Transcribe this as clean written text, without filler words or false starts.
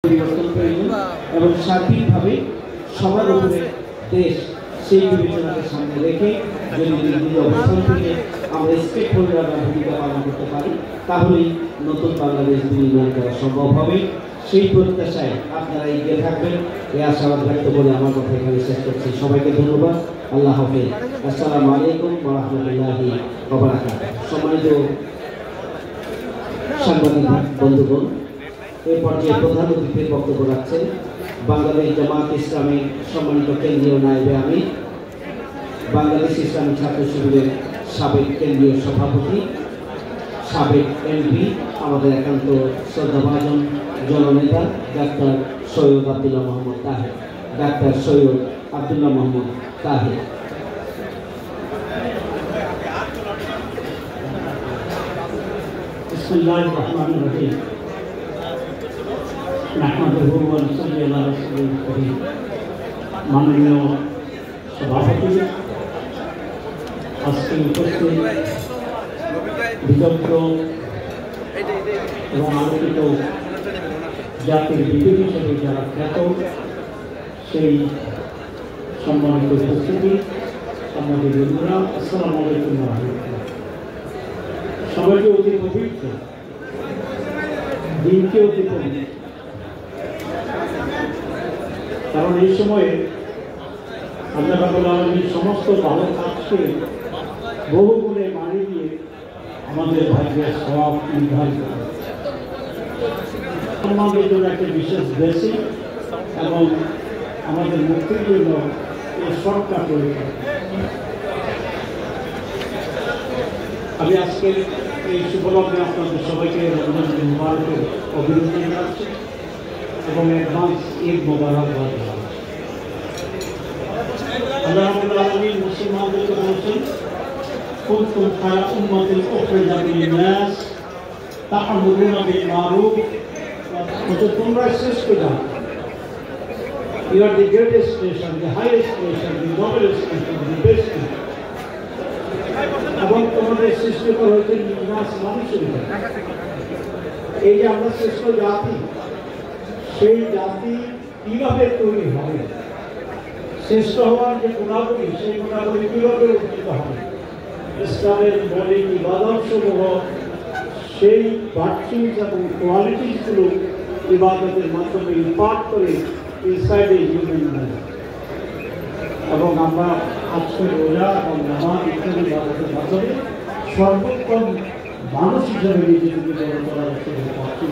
পরিবর্তন প্রয়োজন এবং সার্বিকভাবে সবার উপরে দেশ সেই বিবেচনাকে সামনে রেখে যদি নিজ অবস্থান থেকে আমরা স্টেক হোল্ডাররা ভূমিকা পালন করতে পারি তাহলেই নতুন বাংলাদেশ বিনির্মাণ করা সম্ভব হবে। সেই প্রত্যাশায় আপনারা এগিয়ে থাকবেন এই আশাবাদ ব্যক্ত করে আমার কথা এখানে শেষ করছি। সবাইকে ধন্যবাদ। আল্লাহ হাফেজ। আসসালামু আলাইকুম ওয়া রাহমাতুল্লাহি ওয়া বারাকাতুহু। সম্মানিত সাংবাদিক বন্ধুগণ, এই পর্যায়ে প্রধান অতিথির বক্তব্য রাখছেন বাংলাদেশ জামায়াত ইসলামীর সম্মানিত কেন্দ্রীয় নায়েবে আমির, বাংলাদেশ ইসলামী ছাত্র শিবিরের সাবেক কেন্দ্রীয় সভাপতি, সাবেক এমপি, আমাদের একান্ত শ্রদ্ধাভাজন জননেতা ডাক্তার সৈয়দ আব্দুল্লাহ মোহাম্মদ তাহের। ডাক্তার সৈয়দ আব্দুল্লাহ মোহাম্মদ তাহের। বিসমিল্লাহির রহমানির রহিম। নাহমাদুহু ওয়া নুসাল্লি আলা রাসূলিল কারীম। মাননীয় সভাপতি, আজকে উপস্থিত বিদগ্ধ এবং আলোচিত জাতির বিবেক হিসেবে যারা খ্যাত, সেই সম্মানিত উপস্থিতি, আমাদের বন্ধুরা, আসসালামু আলাইকুম ওয়া রাহমাতুল্লাহ। সবাইকে অতি পবিত্র দিনকে অতি পবিত্র, কারণ এই সময়ে আল্লাহ রাব্বুল আলামিন সমস্ত ভালো কাজকে বহু গুণে মানিয়ে দিয়ে আমাদের ভাগ্যের সওয়াব নির্ধারিত করে। আমাদের জন্য একটা বিশেষ ব্লেসিং এবং আমাদের মুক্তির জন্য এই শর্টকাট রয়েছে। আমি আজকের এই শুভলগ্নে আপনাদের সবাইকে রমজান মুবারকের অভিনন্দন জানাচ্ছি এবং অ্যাডভান্স ঈদ মোবারকবাদ জানাচ্ছি। আল্লাহ রাব্বুল আলামিন মুসলমানদেরকে বলছেন, কুনতুম খায়রা উম্মাতিন উখরিজাত লিন-নাস তা'মুরুনা বিল মা'রুফ, তোমরা শ্রেষ্ঠ জাতি। You are the greatest nation, the highest nation, the noblest nation, the best nation. এবং তোমাদের সৃষ্টি করা হয়েছে নাস মানুষের। এই যে আমরা শ্রেষ্ঠ জাতি, সেই জাতি কিভাবে তৈরি হবে, শ্রেষ্ঠ হওয়ার যে গুণাবলী, সেই গুণাবলী কিভাবে অর্জিত হবে, ইসলামের মৌলিক ইবাদতসমূহ, সেই ভার্চুস এবং কোয়ালিটিসগুলো ইবাদতের মাধ্যমে ইম্পার্ট করে ইনসাইড এ হিউম্যান লাইফ। এবং আমরা আজকে রোজা এবং নামাজ ইত্যাদি ইবাদতের মাধ্যমে সর্বোত্তম মানুষ হিসেবে নিজেকে গড়ে তোলার চেষ্টা করছি।